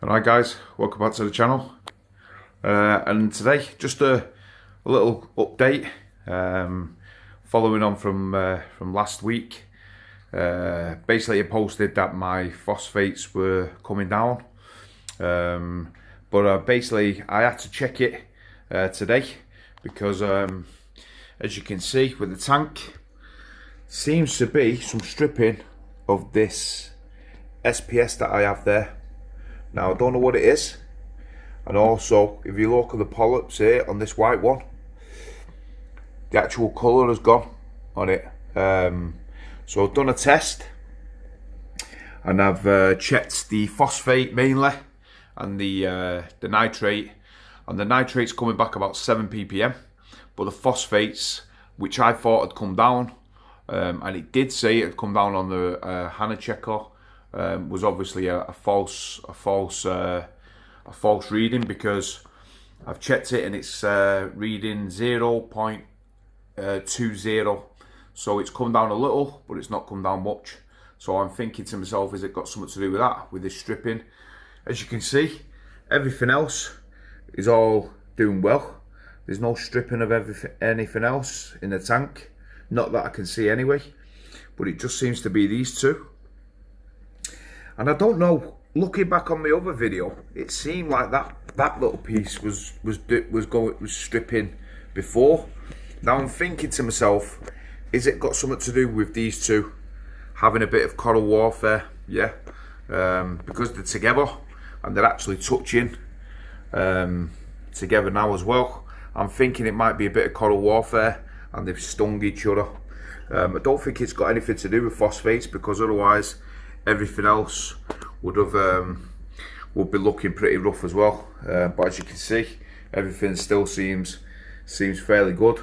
Alright guys, welcome back to the channel, and today just a little update following on from last week. Basically I posted that my phosphates were coming down, but basically I had to check it today because as you can see with the tank, seems to be some stripping of this SPS that I have there. Now I don't know what it is, and also if you look at the polyps here on this white one, the actual colour has gone on it. So I've done a test and I've checked the phosphate mainly and the nitrate, and the nitrate's coming back about 7 ppm, but the phosphates, which I thought had come down, and it did say it had come down on the Hannah checker, was obviously a false reading, because I've checked it and it's reading 0.20, so it's come down a little, but it's not come down much. So I'm thinking to myself, has it got something to do with that, with this stripping? As you can see, everything else is all doing well. There's no stripping of anything else in the tank, not that I can see anyway, but it just seems to be these two. And I don't know, looking back on my other video, it seemed like that little piece was stripping before. Now I'm thinking to myself, is it got something to do with these two having a bit of coral warfare? Yeah, because they're together and they're actually touching together now as well. I'm thinking it might be a bit of coral warfare and they've stung each other. I don't think it's got anything to do with phosphates, because otherwise everything else would be looking pretty rough as well. But as you can see, everything still seems fairly good,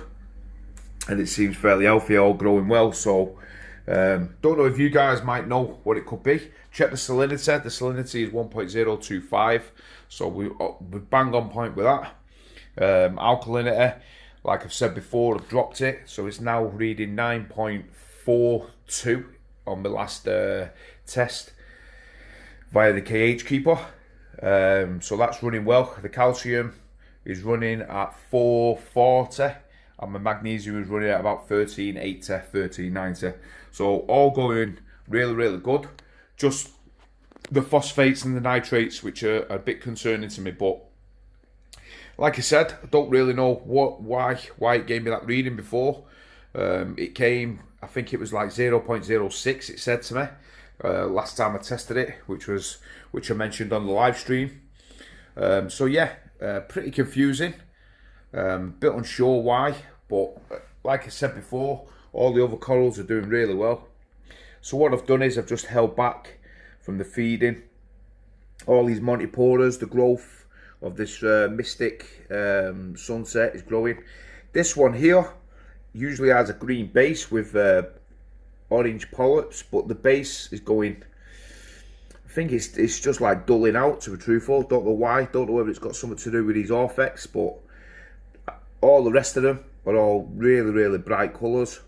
and it seems fairly healthy, all growing well. So don't know if you guys might know what it could be. Check the salinity. The salinity is 1.025, so we bang on point with that. Alkalinity, like I've said before, I've dropped it, so it's now reading 9.42 on the last test via the KH keeper. So that's running well. The calcium is running at 440, and my magnesium is running at about 1380, 1390. So all going really good. Just the phosphates and the nitrates, which are a bit concerning to me, but like I said, I don't really know why it gave me that reading before. It came, I think it was like 0.06 it said to me last time I tested it, which I mentioned on the live stream. So yeah, pretty confusing, bit unsure why, but like I said before, all the other corals are doing really well. So what I've done is I've just held back from the feeding. All these Montiporas, the growth of this Mystic Sunset is growing. This one here usually has a green base with orange polyps, but the base is going, I think it's just like dulling out, to be truthful. Don't know why, don't know whether it's got something to do with these Orphex, but all the rest of them are all really bright colours.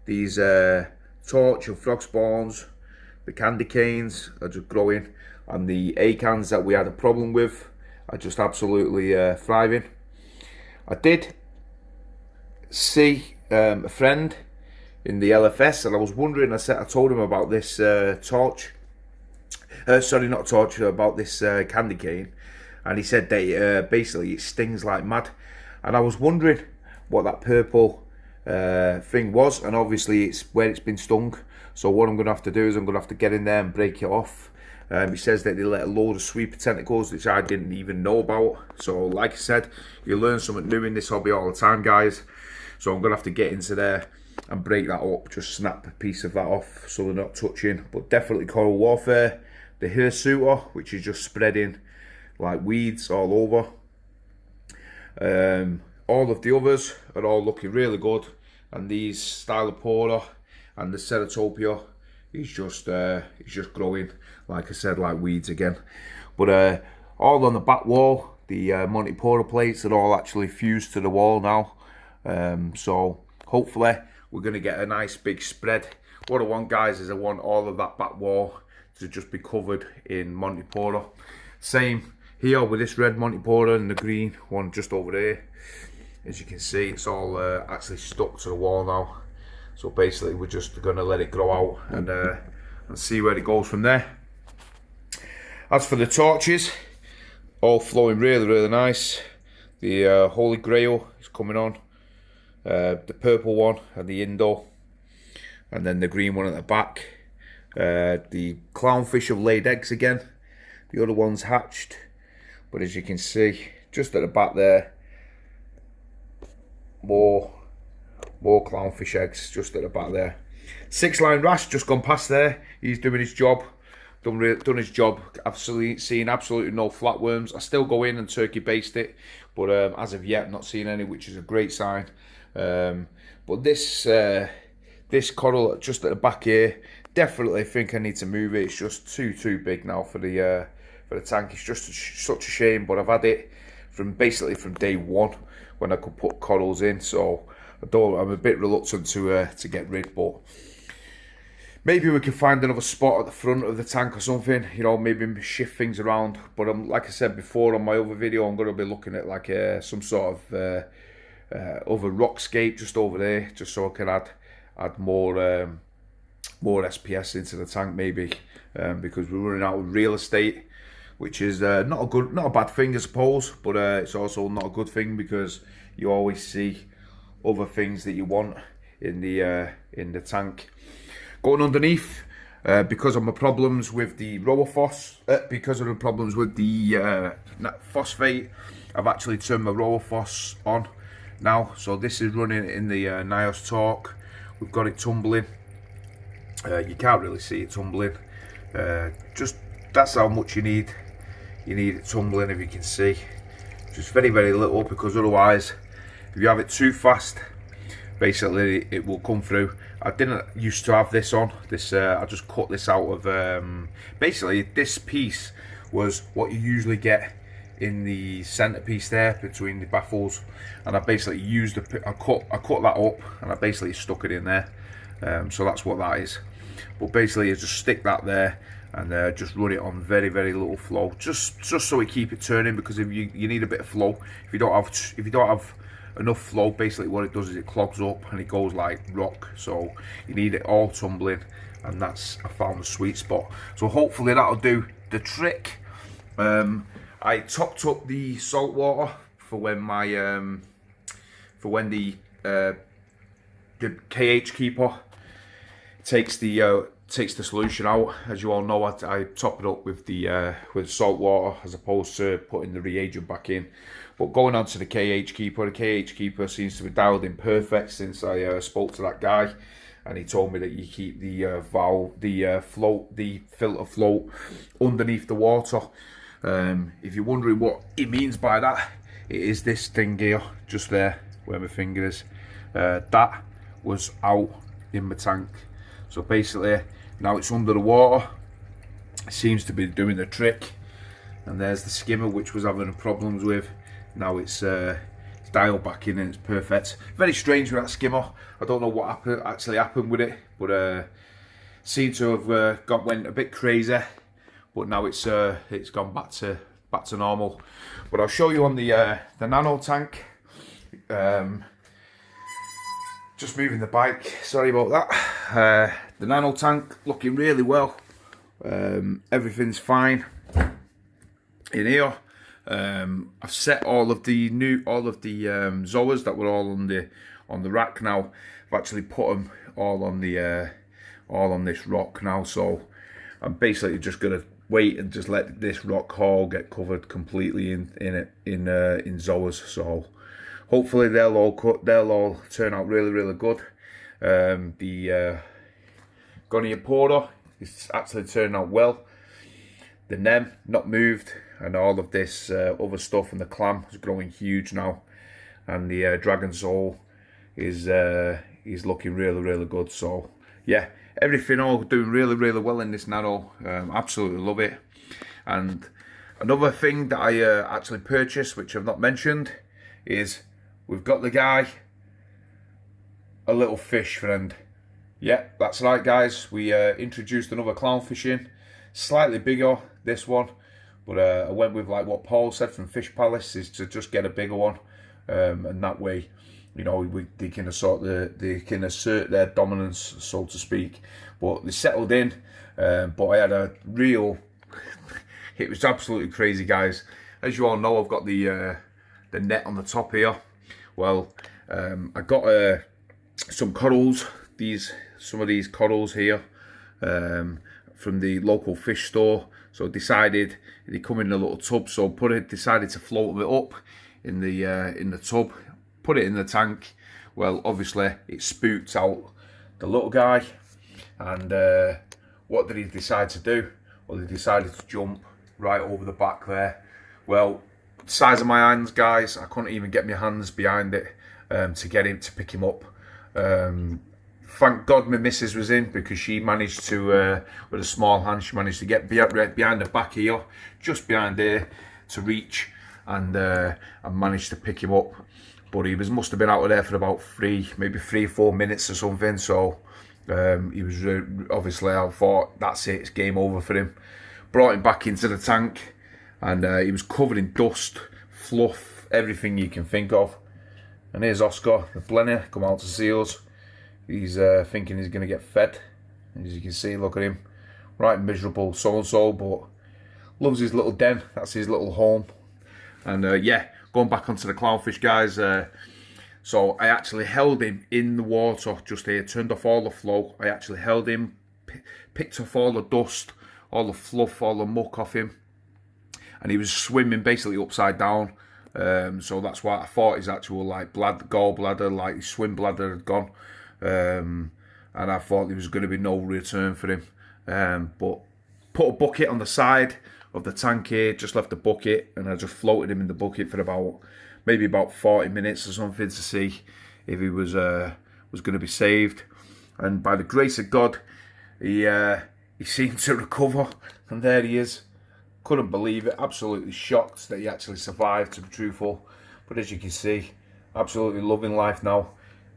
These torch and frog spawns, the candy canes are just growing, and the acans that we had a problem with are just absolutely thriving. I did see a friend in the LFS, and I was wondering, I told him about this torch, sorry, not torch, about this candy cane, and he said that basically it stings like mad, and I was wondering what that purple thing was, and obviously it's where it's been stung. So what I'm going to have to do is I'm going to have to get in there and break it off. He says that they let a load of sweeper tentacles, which I didn't even know about. So like I said, you learn something new in this hobby all the time, guys. So I'm going to have to get into there and break that up, just snap a piece of that off so they're not touching. But definitely coral warfare. The hirsute, which is just spreading like weeds all over. All of the others are all looking really good, and these Stylopora and the Ceratopia is just growing, like I said, like weeds again. But all on the back wall, the Montipora plates are all actually fused to the wall now. So hopefully we're going to get a nice big spread. What I want, guys, is I want all of that back wall to just be covered in Montipora. Same here with this red Monty Porter and the green one just over there. As you can see, it's all actually stuck to the wall now. So basically we're just going to let it grow out and see where it goes from there. As for the torches, all flowing really nice. The Holy Grail is coming on, the purple one and the Indo, and then the green one at the back. The clownfish have laid eggs again. The other one's hatched, but as you can see, just at the back there, more clownfish eggs just at the back there. 6-line wrasse just gone past there. He's doing his job. Done his job. I've seen absolutely no flatworms. I still go in and turkey baste it, but as of yet, not seen any, which is a great sign. But this coral just at the back here, definitely think I need to move it. It's just too big now for the tank. It's just such a shame, but I've had it basically from day one when I could put corals in, so I'm a bit reluctant to get rid, but maybe we can find another spot at the front of the tank or something, you know, maybe shift things around. But like I said before on my other video, I'm going to be looking at like some sort of other rockscape just over there, just so I can add more SPS into the tank maybe, because we're running out of real estate, which is not a bad thing I suppose, but it's also not a good thing because you always see other things that you want in the tank. Going underneath, because of my problems with the because of the problems with the phosphate, I've actually turned my rower on now. So this is running in the Nios Torque. We've got it tumbling. You can't really see it tumbling. Just that's how much you need. You need it tumbling, if you can see. Just very little, because otherwise, if you have it too fast, basically it will come through. I didn't used to have this on. I just cut this out of. Basically, this piece was what you usually get in the centerpiece there between the baffles, and I basically used I cut that up and I basically stuck it in there. So that's what that is. But basically, you just stick that there and just run it on very little flow, just so we keep it turning. Because if you need a bit of flow, if you don't have enough flow, basically what it does is it clogs up and it goes like rock. So you need it all tumbling, and that's, I found the sweet spot. So hopefully that'll do the trick. I topped up the salt water for when my the KH keeper takes the solution out. As you all know, I top it up with the salt water as opposed to putting the reagent back in. But going on to the KH keeper, seems to be dialed in perfect since I spoke to that guy, and he told me that you keep the filter float underneath the water. If you're wondering what he means by that, it is this thing here, just there where my finger is. That was out in my tank. So basically, now it's under the water. It seems to be doing the trick. And there's the skimmer, which was having problems with. Now it's dialed back in and it's perfect. Very strange with that skimmer. I don't know what actually happened with it, but seemed to have went a bit crazy. But now it's gone back to normal. But I'll show you on the Nano tank. Just moving the bike. Sorry about that. The Nano tank looking really well. Everything's fine in here. I've set all of the Zoas that were all on the rack now. I've actually put them all on this rock now. So I'm basically just gonna wait and just let this rock all get covered completely in Zoas. So hopefully they'll all turn out really good. The Gonia Porter is actually turning out well. The Nem not moved, and all of this other stuff, and the clam is growing huge now, and the Dragon Soul is looking really good. So yeah, everything all doing really well in this Nano. Absolutely love it. And another thing that I actually purchased, which I've not mentioned, is we've got the guy a little fish friend. Yeah, that's right guys, we introduced another clownfish in, slightly bigger this one, But I went with like what Paul said from Fish Palace, is to just get a bigger one, and that way, you know, they can assert their dominance, so to speak. But they settled in, but I had a real. It was absolutely crazy, guys. As you all know, I've got the net on the top here. Well, I got some corals. Some of these corals here from the local fish store. So decided they come in a little tub. So decided to float it up in the tub, put it in the tank. Well, obviously it spooked out the little guy, and what did he decide to do? Well, he decided to jump right over the back there. Well, the size of my hands, guys, I couldn't even get my hands behind it to get him, to pick him up. Thank God my missus was in, because she managed to, with a small hand, she managed to get behind the back here, just behind there, to reach, and I managed to pick him up. But he must have been out of there for about maybe 3 or 4 minutes or something. So he was obviously, I thought, that's it, it's game over for him. Brought him back into the tank, and he was covered in dust, fluff, everything you can think of. And here's Oscar, the blenner, come out to see us. He's thinking he's going to get fed. As you can see, look at him, right miserable so-and-so, but loves his little den. That's his little home. And yeah, going back onto the clownfish, guys. So I actually held him in the water just here, turned off all the flow. I actually held him, picked off all the dust, all the fluff, all the muck off him, and he was swimming basically upside down. So that's why I thought his actual like gallbladder, like his swim bladder, had gone, and I thought there was going to be no return for him. But put a bucket on the side of the tank here, just left the bucket, and I just floated him in the bucket for maybe about 40 minutes or something, to see if he was going to be saved. And by the grace of God, he seemed to recover, and there he is. Couldn't believe it, absolutely shocked that he actually survived, to be truthful. But as you can see, absolutely loving life now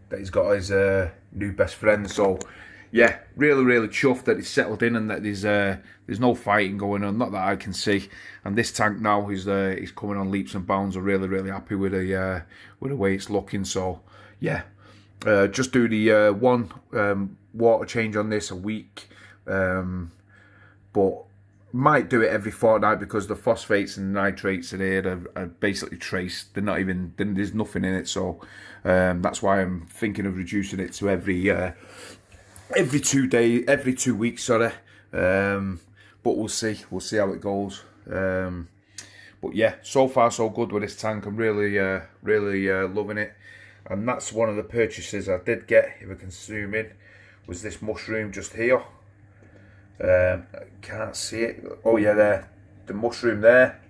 that he's got his new best friend. So yeah, really chuffed that he's settled in, and that there's no fighting going on, not that I can see. And this tank now is he's coming on leaps and bounds. I'm really happy with the way it's looking. So yeah, just do the one water change on this a week, but might do it every fortnight, because the phosphates and nitrates in here are basically traced. They're not even, there's nothing in it. So that's why I'm thinking of reducing it to every 2 weeks, sorry. But we'll see how it goes. But yeah, so far so good with this tank. I'm really loving it. And that's one of the purchases I did get, if I can zoom in, was this mushroom just here. I can't see it. Oh yeah, there, the mushroom there.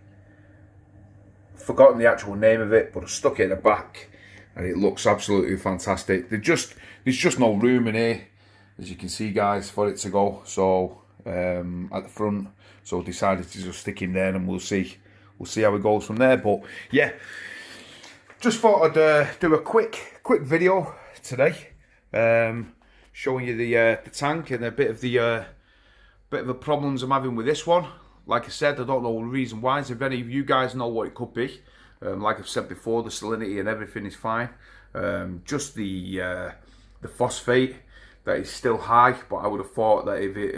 Forgotten the actual name of it, but I stuck it in the back, and it looks absolutely fantastic. There's just no room in here, as you can see, guys, for it to go. So at the front, so I decided to just stick him there, and we'll see how it goes from there. But yeah, just thought I'd do a quick video today, showing you the tank and a bit of the problems I'm having with this one. Like I said, I don't know the reason why. So if any of you guys know what it could be, like I've said before, the salinity and everything is fine. Just the phosphate that is still high, but I would have thought that if it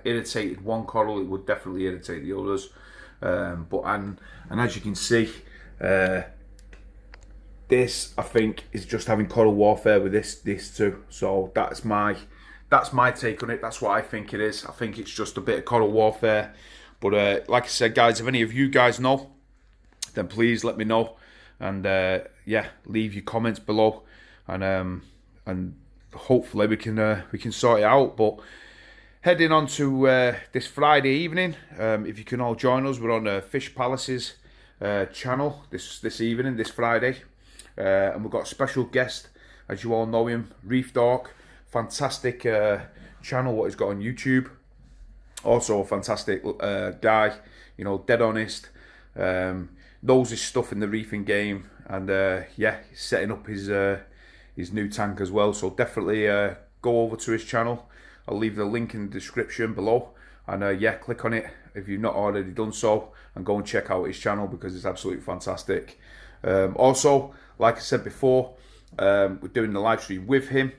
irritated one coral, it would definitely irritate the others. And as you can see, this, I think, is just having coral warfare with this too. So that's my take on it. That's what I think it is. I think it's just a bit of coral warfare. But like I said, guys, if any of you guys know, then please let me know. And yeah, leave your comments below, and hopefully we can sort it out. But heading on to this Friday evening, if you can all join us, we're on Fish Palace's channel this evening, this Friday, and we've got a special guest, as you all know him, Reef Dork. Fantastic channel what he's got on YouTube. Also a fantastic guy, you know, dead honest, knows his stuff in the reefing game, and yeah, he's setting up his new tank as well. So definitely go over to his channel. I'll leave the link in the description below, and yeah, click on it if you've not already done so, and go and check out his channel because it's absolutely fantastic. Also, like I said before, we're doing the live stream with him,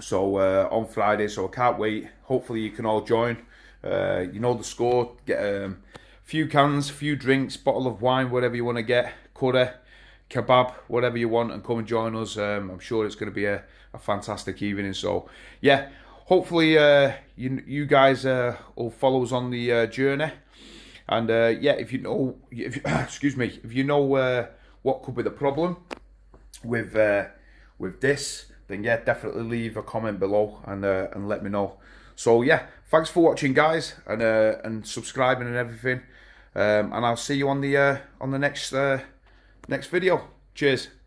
so on Friday, so I can't wait. Hopefully you can all join. You know the score, get a few cans, few drinks, bottle of wine, whatever you want to get, curry, kebab, whatever you want, and come and join us. I'm sure it's going to be a fantastic evening. So yeah, hopefully you guys will follow us on the journey. And yeah, if you know, excuse me, if you know what could be the problem with this, then yeah, definitely leave a comment below and let me know. So yeah, thanks for watching, guys, and subscribing and everything. And I'll see you on the next video. Cheers.